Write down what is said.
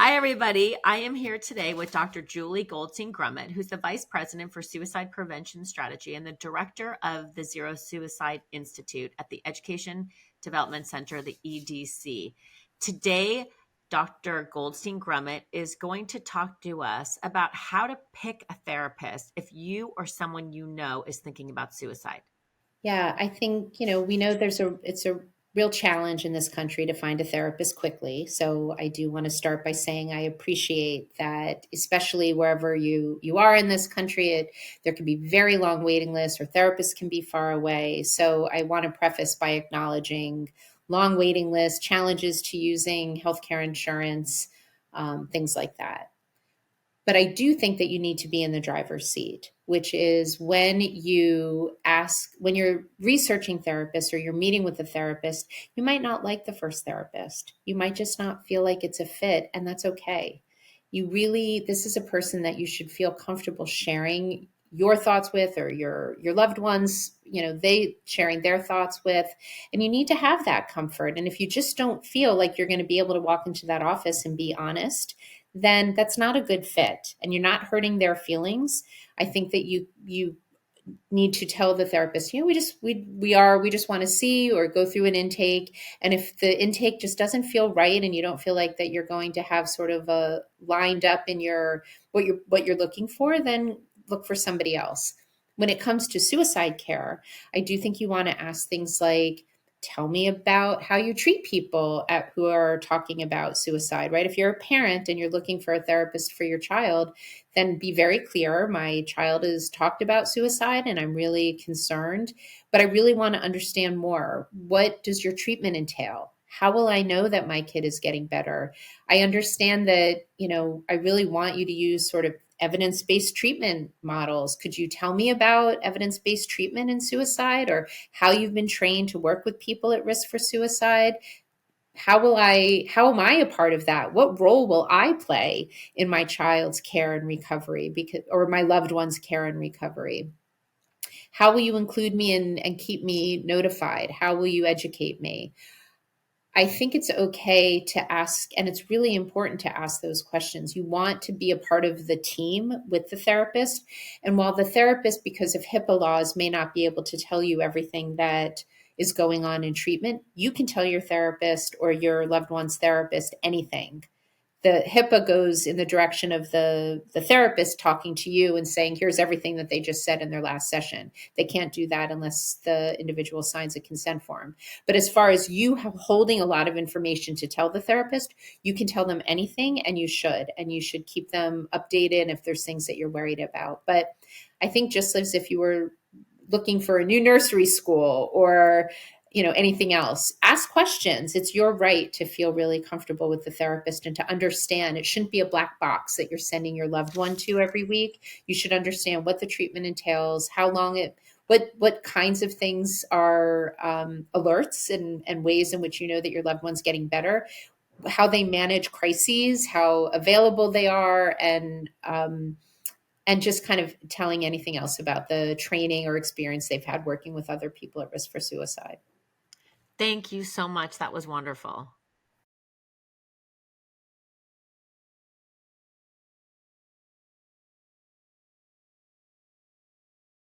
Hi, everybody. I am here today with Dr. Julie Goldstein Grumet, who's the Vice President for Suicide Prevention Strategy and the Director of the Zero Suicide Institute at the Education Development Center, the EDC. Today, Dr. Goldstein Grumet is going to talk to us about how to pick a therapist if you or someone you know is thinking about suicide. Yeah, I think, we know it's a real challenge in this country to find a therapist quickly. So I do want to start by saying I appreciate that, especially wherever you are in this country, there can be very long waiting lists or therapists can be far away. So I want to preface by acknowledging long waiting lists, challenges to using healthcare insurance, things like that. But I do think that you need to be in the driver's seat, which is when when you're researching therapists or you're meeting with a therapist, you might not like the first therapist. You might just not feel like it's a fit, and that's okay. This is a person that you should feel comfortable sharing your thoughts with, or your loved ones, they sharing their thoughts with, and you need to have that comfort. And if you just don't feel like you're going to be able to walk into that office and be honest, then that's not a good fit and you're not hurting their feelings. I think that you need to tell the therapist, we just want to see or go through an intake. And if the intake just doesn't feel right and you don't feel like that you're going to have sort of a lined up in what you're looking for, then look for somebody else. When it comes to suicide care, I do think you want to ask things like, tell me about how you treat people who are talking about suicide, right? If you're a parent and you're looking for a therapist for your child, then be very clear. My child has talked about suicide and I'm really concerned, but I really want to understand more. What does your treatment entail? How will I know that my kid is getting better? I understand that, I really want you to use sort of evidence-based treatment models. Could you tell me about evidence-based treatment in suicide, or how you've been trained to work with people at risk for suicide? How am I a part of that? What role will I play in my child's care and recovery, or my loved one's care and recovery? How will you include me and keep me notified? How will you educate me? I think it's okay to ask, and it's really important to ask those questions. You want to be a part of the team with the therapist. And while the therapist, because of HIPAA laws, may not be able to tell you everything that is going on in treatment, you can tell your therapist or your loved one's therapist anything. The HIPAA goes in the direction of the therapist talking to you and saying, here's everything that they just said in their last session. They can't do that unless the individual signs a consent form. But as far as you holding a lot of information to tell the therapist, you can tell them anything, and you should keep them updated if there's things that you're worried about. But I think just as if you were looking for a new nursery school or anything else, ask questions. It's your right to feel really comfortable with the therapist and to understand it shouldn't be a black box that you're sending your loved one to every week. You should understand what the treatment entails, how long what kinds of things are alerts and ways in which you know that your loved one's getting better, how they manage crises, how available they are, and just kind of telling anything else about the training or experience they've had working with other people at risk for suicide. Thank you so much. That was wonderful.